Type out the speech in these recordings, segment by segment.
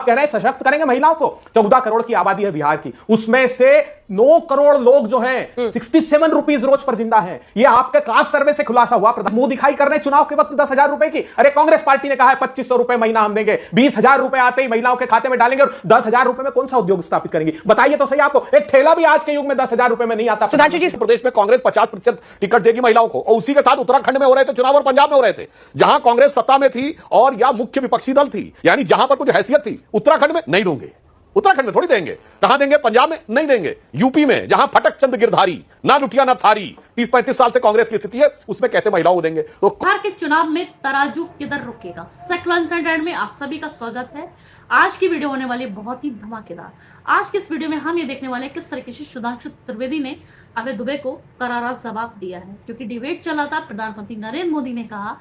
कह रहे हैं सशक्त करेंगे महिलाओं को। 14 करोड़ की आबादी है बिहार की, उसमें से 9 करोड़ लोग जो हैं 67 रुपीज रोज पर जिंदा हैं। ये आपके क्लास सर्वे से खुलासा हुआ। मुंह दिखाई कर रहे हैं चुनाव के वक्त 10,000 रुपए की। अरे कांग्रेस पार्टी ने कहा है 2500 रुपए महीना हम देंगे, 20,000 रुपए आते ही महिलाओं के खाते में डालेंगे और 10,000 रुपए में कौन सा उद्योग स्थापित करेंगे? बताइए तो सही आपको। एक ठेला भी आज के युग में 10,000 रुपए में नहीं आता। सुधांशु जी, प्रदेश में कांग्रेस 50% टिकट देगी महिलाओं को, और उसी के साथ उत्तराखंड में हो रहे थे चुनाव और पंजाब में हो रहे थे, जहां कांग्रेस सत्ता में थी और या मुख्य विपक्षी दल थी, यानी जहां पर कुछ हैसियत थी। उत्तराखंड में नहीं दूंगे, उत्तराखंड में थोड़ी देंगे। कहां देंगे? पंजाब में नहीं देंगे। यूपी में जहां फटक चंद गिरधारी, ना लुटिया ना थारी, 30-35 साल से कांग्रेस की स्थिति है, उसमें कहते महिलाओं को देंगे। तो बिहार के चुनाव में तराजू किधर रुकेगा? सेक्युलर अनसेंटर्ड में आप सभी का स्वागत है। आज की वीडियो होने वाली बहुत ही धमाकेदार। आज की इस वीडियो में हम ये देखने वाले हैं किस तरीके से सुधांशु त्रिवेदी ने अभय दुबे को करारा जवाब दिया है। क्योंकि डिबेट चला था, प्रधानमंत्री नरेंद्र मोदी ने कहा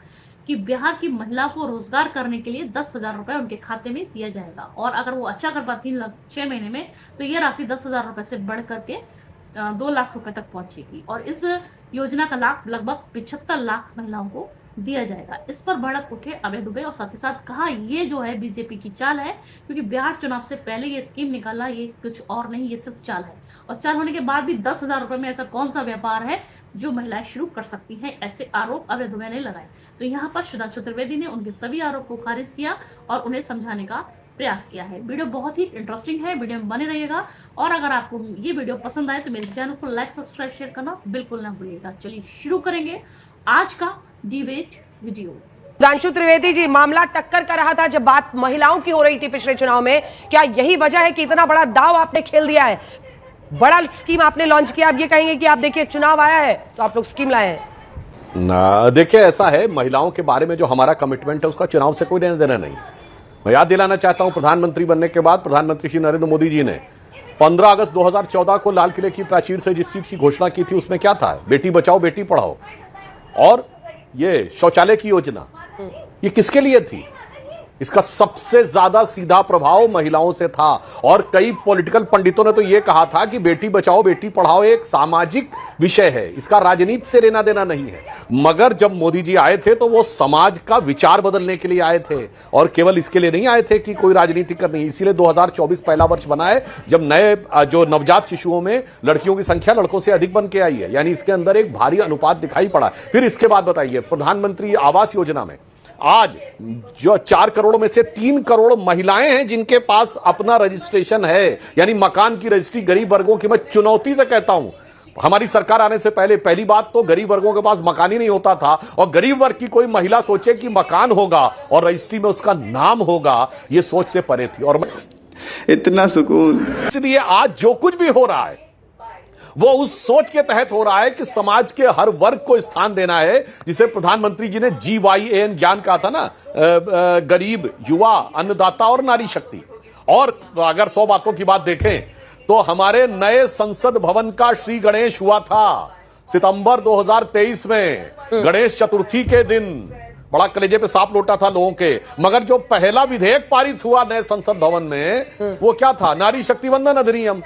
कि बिहार की महिला को रोजगार करने के लिए 10,000 रुपए उनके खाते में दिया जाएगा, और अगर वो अच्छा कर पाती 6 महीने में तो ये राशि 10,000 रुपए से बढ़ करके 2 लाख रुपए तक पहुंचेगी, और इस योजना का लाभ लगभग 75 लाख महिलाओं को दिया जाएगा। इस पर भड़क उठे अभय दुबे और साथ ही साथ कहा ये जो है बीजेपी की चाल है, क्योंकि बिहार चुनाव से पहले ये स्कीम निकाला, ये कुछ और नहीं, ये सिर्फ चाल है। और चाल होने के बाद भी 10,000 रुपए में ऐसा कौन सा व्यापार है जो महिलाएं शुरू कर सकती हैं? ऐसे आरोप अभय दुबे ने लगाए। तो यहाँ पर सुधांशु त्रिवेदी ने उनके सभी आरोप को खारिज किया और उन्हें समझाने का प्रयास किया है। वीडियो बहुत ही इंटरेस्टिंग है, वीडियो में बने रहिएगा। और अगर आपको ये वीडियो पसंद आए तो मेरे चैनल को लाइक, सब्सक्राइब, शेयर करना बिल्कुल ना भूलिएगा। चलिए शुरू करेंगे आज का डिबेट वीडियो। सुधांशु त्रिवेदी जी, मामला टक्कर कर रहा था जब बात महिलाओं की हो रही थी पिछले चुनाव में। क्या यही वजह है कि इतना बड़ा दाव आपने खेल दिया है, बड़ा स्कीम आपने लॉन्च किया? आप ये कहेंगे कि आप देखिए चुनाव आया है तो आप लोग स्कीम लाए हैं? ना, देखिए ऐसा है, महिलाओं के बारे में जो हमारा कमिटमेंट है उसका चुनाव से कोई लेना देना नहीं। मैं याद दिलाना चाहता हूं, प्रधानमंत्री बनने के बाद प्रधानमंत्री श्री नरेंद्र मोदी जी ने 15 अगस्त 2014 को लाल किले की प्राचीर से जिस चीज की घोषणा की थी उसमें क्या था? बेटी बचाओ बेटी पढ़ाओ। और ये शौचालय की योजना, ये किसके लिए थी? इसका सबसे ज्यादा सीधा प्रभाव महिलाओं से था। और कई पॉलिटिकल पंडितों ने तो यह कहा था कि बेटी बचाओ बेटी पढ़ाओ एक सामाजिक विषय है, इसका राजनीति से लेना देना नहीं है। मगर जब मोदी जी आए थे तो वो समाज का विचार बदलने के लिए आए थे, और केवल इसके लिए नहीं आए थे कि कोई राजनीति करनी। इसीलिए 2024 पहला वर्ष बना है जब नए जो नवजात शिशुओं में लड़कियों की संख्या लड़कों से अधिक बन के आई है, यानी इसके अंदर एक भारी अनुपात दिखाई पड़ा। फिर इसके बाद बताइए, प्रधानमंत्री आवास योजना में आज जो 4 करोड़ में से 3 करोड़ महिलाएं हैं जिनके पास अपना रजिस्ट्रेशन है, यानी मकान की रजिस्ट्री। गरीब वर्गों की मैं चुनौती से कहता हूं, हमारी सरकार आने से पहले पहली बात तो गरीब वर्गों के पास मकान ही नहीं होता था, और गरीब वर्ग की कोई महिला सोचे कि मकान होगा और रजिस्ट्री में उसका नाम होगा, यह सोच से परे थी। और इतना सुकून। इसलिए आज जो कुछ भी हो रहा है वो उस सोच के तहत हो रहा है कि समाज के हर वर्ग को स्थान देना है, जिसे प्रधानमंत्री जी ने GYAN ज्ञान कहा था ना, गरीब, युवा, अन्नदाता और नारी शक्ति। और अगर 100 बातों की बात देखें तो हमारे नए संसद भवन का श्री गणेश हुआ था सितंबर 2023 में, गणेश चतुर्थी के दिन। बड़ा कलेजे पे सांप लौटा था लोगों के। मगर जो पहला विधेयक पारित हुआ नए संसद भवन में वो क्या था? नारी शक्ति वंदन अधिनियम।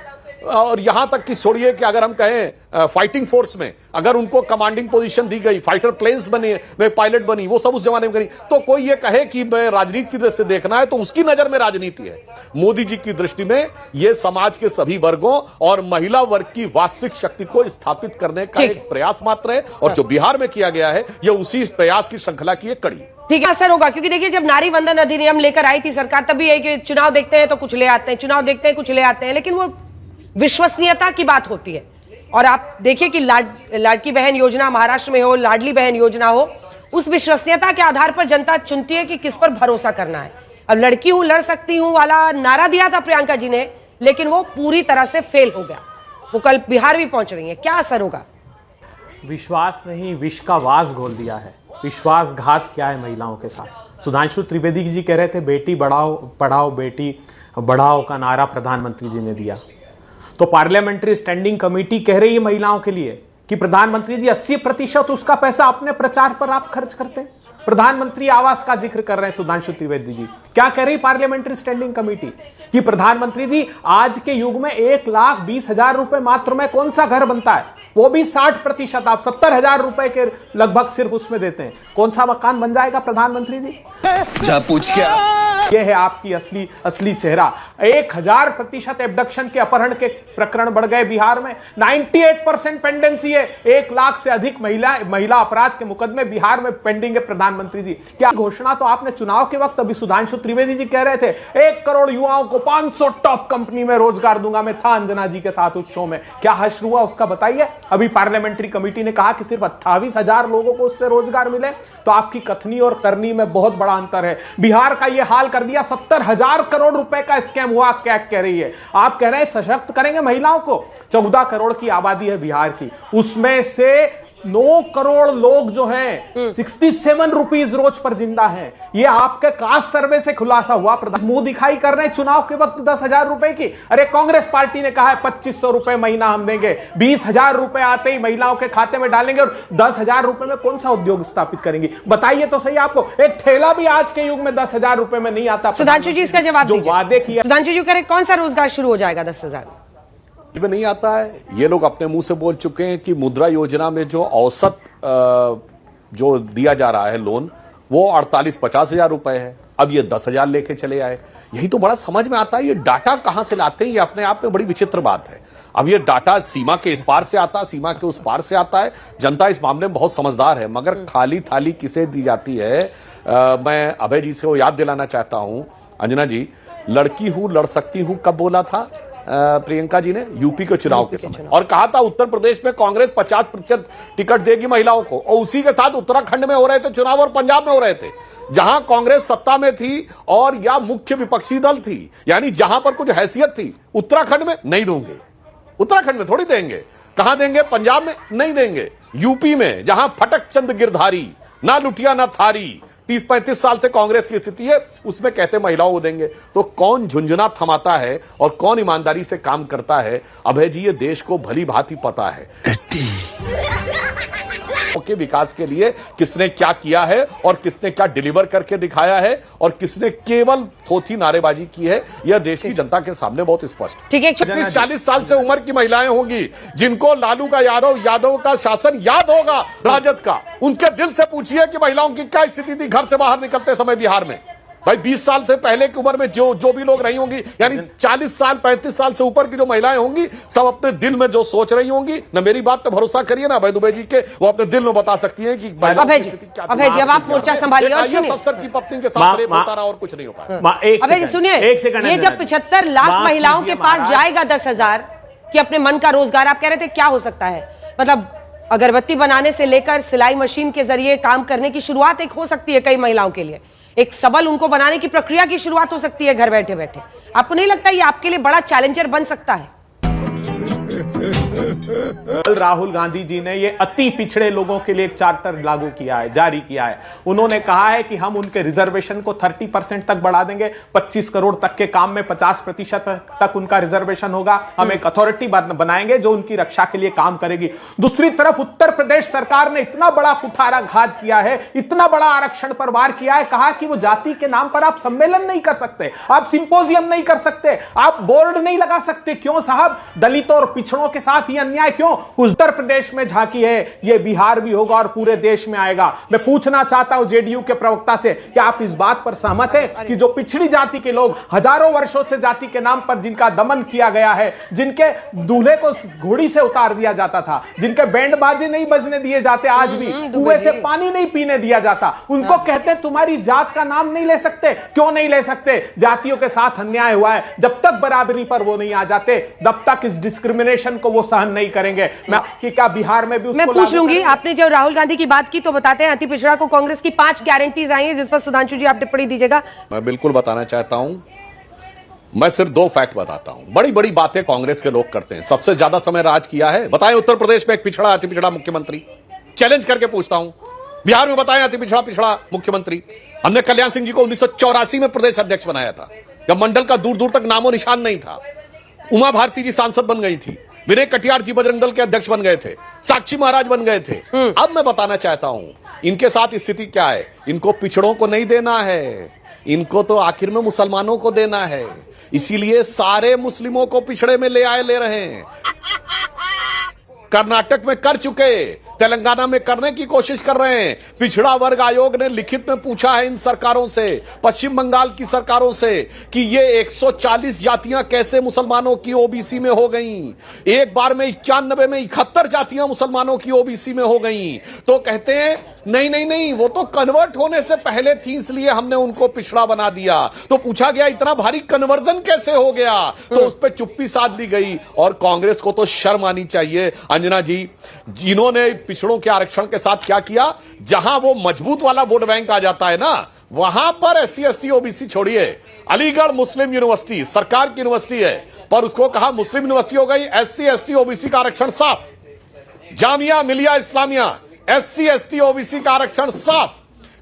और यहां तक कि छोड़िए कि अगर हम कहें फाइटिंग फोर्स में अगर उनको कमांडिंग पोजीशन दी गई, फाइटर प्लेन्स बने, पायलट बनी, वो सब उस जमाने में करी, तो कोई ये कहे कि राजनीति की दृष्टि से देखना है तो उसकी नजर में राजनीति है। मोदी जी की दृष्टि में ये समाज के सभी वर्गों और महिला वर्ग की वास्तविक शक्ति को स्थापित करने का एक प्रयास मात्र है, और जो बिहार में किया गया है ये उसी प्रयास की श्रृंखला की एक कड़ी है। ठीक है, असर होगा। क्योंकि देखिए जब नारी वंदन अधिनियम लेकर आई थी सरकार, तभी है कि चुनाव देखते हैं तो कुछ ले आते हैं, चुनाव देखते हैं कुछ ले आते हैं, लेकिन वो विश्वसनीयता की बात होती है। और आप देखिए कि लाडकी बहन योजना महाराष्ट्र में हो, लाडली बहन योजना हो, उस विश्वसनीयता के आधार पर जनता चुनती है कि किस पर भरोसा करना है। अब लड़की हूं लड़ सकती हूं वाला नारा दिया था प्रियंका जी ने, लेकिन वो पूरी तरह से फेल हो गया। वो कल बिहार भी पहुंच रही है, क्या असर होगा? विश्वास नहीं, विष का वास घोल दिया है। विश्वासघात किया है महिलाओं के साथ। सुधांशु त्रिवेदी जी कह रहे थे बेटी बढ़ाओ पढ़ाओ बेटी बढ़ाओ का नारा प्रधानमंत्री जी ने दिया, तो पार्लियामेंट्री स्टैंडिंग कमेटी कह रही है महिलाओं के लिए कि प्रधानमंत्री जी 80% उसका पैसा अपने प्रचार पर आप खर्च करते हैं। प्रधानमंत्री आवास का जिक्र कर रहे हैं सुधांशु त्रिवेदी जी। क्या कह रही पार्लियामेंट्री स्टैंडिंग कमेटी कि प्रधानमंत्री जी आज के युग में 1,20,000 रुपए मात्र में कौन सा घर बनता है, वो भी 60%। आप 70,000 रुपए के लगभग सिर्फ उसमें देते हैं, कौन सा मकान बन जाएगा प्रधानमंत्री जी? जा पूछ क्या? यह है आपकी असली चेहरा। 1000% एब्डक्शन के अपहरण के प्रकरण बढ़ गए बिहार में। 98% पेंडेंसी है। 1 लाख से अधिक महिला अपराध के मुकदमे बिहार में पेंडिंग है। प्रधानमंत्री जी, क्या घोषणा तो आपने चुनाव के वक्त अभी सुधांशु त्रिवेदी जी कह रहे थे 1 करोड़ युवाओं को 500 टॉप कंपनी में रोजगार दूंगा। मैं था अंजना जी के साथ उस शो में, क्या हश्र हुआ उसका बताइए। अभी पार्लियामेंट्री कमेटी ने कहा कि सिर्फ 28,000 लोगों को उससे रोजगार मिले। तो आपकी कथनी और करनी में बहुत बड़ा अंतर है। बिहार का यह हाल कर दिया, 70,000 करोड़ रुपए का स्कैम हुआ। क्या कह रही है? आप कह रहे हैं सशक्त करेंगे महिलाओं को। 14 करोड़ की आबादी है बिहार की, उसमें से 9 करोड़ लोग जो हैं 67 रुपीज रोज पर जिंदा हैं। ये आपके कास्ट सर्वे से खुलासा हुआ। मुंह दिखाई कर रहे हैं चुनाव के वक्त 10,000 रुपए की। अरे कांग्रेस पार्टी ने कहा है 2,500 रुपए महीना हम देंगे, 20,000 रुपए आते ही महिलाओं के खाते में डालेंगे और 10,000 रुपए में कौन सा उद्योग स्थापित करेंगे? बताइए तो सही आपको। एक ठेला भी आज के युग में 10,000 रुपए में नहीं आता। सुधांशु जी इसका जवाब जो वादे किया। सुधांशु जी करें, कौन सा रोजगार शुरू हो जाएगा 10,000 में नहीं आता है। ये लोग अपने मुंह से बोल चुके हैं कि मुद्रा योजना में जो औसत जो दिया जा रहा है लोन, वो 48-50 हजार रुपए है। अब ये 10,000 लेके चले आए। यही तो बड़ा समझ में आता है, ये डाटा कहां से लाते हैं, ये अपने आप में बड़ी विचित्र बात है। अब ये डाटा सीमा के इस पार से आता है, सीमा के उस पार से आता है। जनता इस मामले में बहुत समझदार है, मगर खाली थाली किसे दी जाती है? मैं अभय जी से वो याद दिलाना चाहता हूं। अंजना जी, लड़की हूं लड़ सकती हूं कब बोला था प्रियंका जी ने? यूपी के चुनाव के समय, और कहा था उत्तर प्रदेश में कांग्रेस 50% टिकट देगी महिलाओं को। और उसी के साथ उत्तराखंड में हो रहे थे चुनाव और पंजाब में हो रहे थे, जहां कांग्रेस सत्ता में थी और या मुख्य विपक्षी दल थी, यानी जहां पर कुछ हैसियत थी। उत्तराखंड में नहीं दूंगे, उत्तराखंड में थोड़ी देंगे। कहां देंगे? पंजाब में नहीं देंगे। यूपी में जहां फटक चंद गिरधारी, ना लुटिया ना थारी, 30-35 साल से कांग्रेस की स्थिति है, उसमें कहते महिलाओं को देंगे। तो कौन झुंझुना थमाता है और कौन ईमानदारी से काम करता है? अभय जी, ये देश को भली भांति पता है के विकास के लिए किसने क्या किया है और किसने क्या डिलीवर करके दिखाया है और किसने केवल थोथी नारेबाजी की है, यह देश की जनता के सामने बहुत स्पष्ट। ठीक है। 40 साल से उम्र की महिलाएं होंगी जिनको लालू का यादव का शासन याद होगा, राजद का। उनके दिल से पूछिए कि महिलाओं की क्या स्थिति थी घर से बाहर निकलते समय बिहार में। भाई 20 साल से पहले की उम्र में जो भी लोग रही होंगी, यानी 40 साल 35 साल से ऊपर की जो महिलाएं होंगी, सब अपने दिल में जो सोच रही होंगी ना, मेरी बात पे भरोसा करिए ना अभय दुबे जी के, वो अपने दिल में बता सकती हैं कि अभय जी अब आप मोर्चा संभालिए और सुनिए। अफसर की पत्नी के साथ रेप होता रहा और कुछ नहीं हो पाया। अभय जी सुनिए, ये जब 75 लाख महिलाओं के पास जाएगा 10,000 कि अपने मन का रोजगार, आप कह रहे थे क्या हो सकता है? मतलब अगरबत्ती बनाने से लेकर सिलाई मशीन के जरिए काम करने की शुरुआत एक हो सकती है कई महिलाओं के लिए। एक सबल उनको बनाने की प्रक्रिया की शुरुआत हो सकती है घर बैठे बैठे। आपको नहीं लगता ये आपके लिए बड़ा चैलेंजर बन सकता है? राहुल गांधी जी ने ये अति पिछड़े लोगों के लिए एक चार्टर लागू किया है, जारी किया है। उन्होंने कहा है कि हम उनके रिजर्वेशन को 30% तक बढ़ा देंगे। 25 करोड़ तक के काम में 50% तक उनका रिजर्वेशन होगा। हम एक अथॉरिटी बनाएंगे जो उनकी रक्षा के लिए काम करेगी। दूसरी तरफ उत्तर प्रदेश सरकार ने इतना बड़ा कुठाराघात किया है, इतना बड़ा आरक्षण पर वार किया है। कहा कि वो जाति के नाम पर आप सम्मेलन नहीं कर सकते, आप सिंपोजियम नहीं कर सकते, आप बोर्ड नहीं लगा सकते। क्यों साहब? दलितों और पिछड़ों के साथ ये अन्याय क्यों? उत्तर प्रदेश में झांकी है, ये बिहार भी होगा और पूरे देश में आएगा। मैं पूछना चाहता हूं जेडीयू के प्रवक्ता से, क्या आप इस बात पर सहमत हैं कि जो पिछड़ी जाति के लोग हजारों वर्षों से जाति के नाम पर जिनका दमन किया गया है, जिनके दूल्हे को घोड़ी से उतार दिया जाता था, जिनके बैंड बाजे नहीं बजने दिए जाते, आज भी कुएं से पानी नहीं पीने दिया जाता, उनको कहते हैं तुम्हारी जात का नाम नहीं ले सकते। क्यों नहीं ले सकते? जातियों के साथ अन्याय हुआ है। जब तक बराबरी पर वो नहीं आ जाते, तब तक इस डिस्क्रिमिनेशन को वो सहन नहीं करेंगे। मैं कि क्या बिहार में भी उसको मैं पूछ लूंगी। आपने जब राहुल गांधी की बात की तो बताते हैं अति पिछड़ा को कांग्रेस की 5 गारंटीज आई हैं, जिस पर सुधांशु जी आप टिप्पणी दीजिएगा। मैं बिल्कुल बताना चाहता हूं। मैं सिर्फ 2 फैक्ट बताता हूं। बड़ी बड़ी बातें कांग्रेस के लोग करते हैं। सबसे ज्यादा समय राज किया है, बताएं उत्तर प्रदेश में एक पिछड़ा अति पिछड़ा मुख्यमंत्री? चैलेंज करके पूछता हूं, बिहार में बताएं अति पिछड़ा मुख्यमंत्री? हमने कल्याण सिंह जी को 1984 में प्रदेश अध्यक्ष बनाया था, जब मंडल का दूर दूर तक नामो निशान नहीं था। उमा भारती जी सांसद बन गई थी। विनय कटियार जी बजरंग दल के अध्यक्ष बन गए थे, साक्षी महाराज बन गए थे। अब मैं बताना चाहता हूं इनके साथ स्थिति क्या है। इनको पिछड़ों को नहीं देना है, इनको तो आखिर में मुसलमानों को देना है। इसीलिए सारे मुस्लिमों को पिछड़े में ले रहे हैं। कर्नाटक में कर चुके, तेलंगाना में करने की कोशिश कर रहे हैं। पिछड़ा वर्ग आयोग ने लिखित में पूछा है इन सरकारों से, पश्चिम बंगाल की सरकारों से, कि ये 140 जातियां कैसे मुसलमानों की ओबीसी में हो गईं। एक बार में 91 में 71 जातियां मुसलमानों की ओबीसी में हो गईं। तो कहते हैं नहीं, वो तो कन्वर्ट होने से पहले थी, इसलिए हमने उनको पिछड़ा बना दिया। तो पूछा गया इतना भारी कन्वर्जन कैसे हो गया, तो उस पर चुप्पी साध ली गई। और कांग्रेस को तो शर्म आनी चाहिए अंजना जी, जिन्होंने पिछड़ों के आरक्षण के साथ क्या किया। जहां वो मजबूत वाला वोट बैंक आ जाता है ना, वहां पर SC ST OBC छोड़िए। अलीगढ़ मुस्लिम यूनिवर्सिटी सरकार की यूनिवर्सिटी है, पर उसको कहा मुस्लिम यूनिवर्सिटी हो गई, SC ST OBC का आरक्षण साफ। Jamia Millia Islamia SC ST OBC का आरक्षण साफ।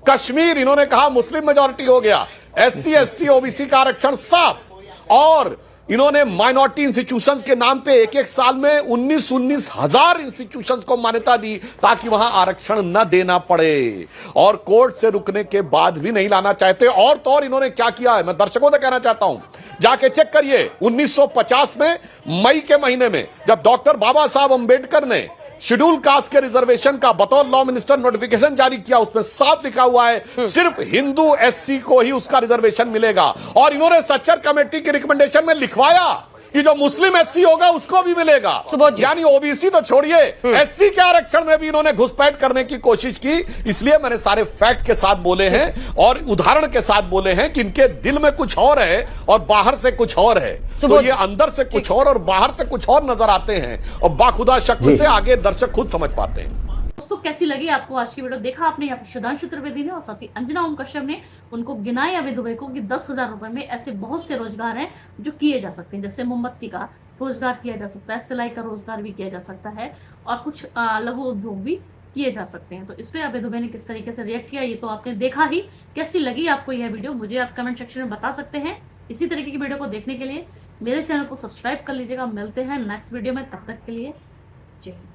कश्मीर इन्होंने कहा मुस्लिम मेजॉरिटी हो गया, SC ST OBC का आरक्षण साफ। और इन्होंने माइनॉरिटी इंस्टीट्यूशंस के नाम पे एक साल में 19 हजार इंस्टीट्यूशंस को मान्यता दी ताकि वहां आरक्षण न देना पड़े। और कोर्ट से रुकने के बाद भी नहीं लाना चाहते। और तो और इन्होंने क्या किया है, मैं दर्शकों से कहना चाहता हूं, जाके चेक करिए। 1950 में मई के महीने में जब डॉक्टर बाबा साहब अंबेडकर ने शेड्यूल कास्ट के रिजर्वेशन का बतौर लॉ मिनिस्टर नोटिफिकेशन जारी किया, उसमें साफ लिखा हुआ है सिर्फ हिंदू SC को ही उसका रिजर्वेशन मिलेगा। और इन्होंने सच्चर कमेटी की रिकमेंडेशन में लिखवाया कि जो मुस्लिम SC होगा उसको भी मिलेगा। यानी OBC तो छोड़िए, SC के आरक्षण में भी इन्होंने घुसपैठ करने की कोशिश की। इसलिए मैंने सारे फैक्ट के साथ बोले हैं और उदाहरण के साथ बोले हैं कि इनके दिल में कुछ और है और बाहर से कुछ और है। तो ये अंदर से कुछ और बाहर से कुछ और नजर आते हैं, और बाखुदा शक्ल से आगे दर्शक खुद समझ पाते हैं। दोस्तों कैसी लगी आपको आज की वीडियो? देखा आपने यहाँ पर सुधांशु त्रिवेदी ने और साथ ही अंजना ओम कश्यप ने उनको गिनाया अवैध दुबे को कि 10,000 रुपए में ऐसे बहुत से रोजगार हैं जो किए जा सकते हैं। जैसे मोमबत्ती का रोजगार किया जा सकता है, सिलाई का रोजगार भी किया जा सकता है, और कुछ लघु उद्योग भी किए जा सकते हैं। तो इस पर अवैध दुबे ने किस तरीके से रिएक्ट किया ये तो आपने देखा ही। कैसी लगी आपको यह वीडियो मुझे आप कमेंट सेक्शन में बता सकते हैं। इसी तरीके की वीडियो को देखने के लिए मेरे चैनल को सब्सक्राइब कर लीजिएगा। मिलते हैं नेक्स्ट वीडियो में, तब तक के लिए जय हिंद।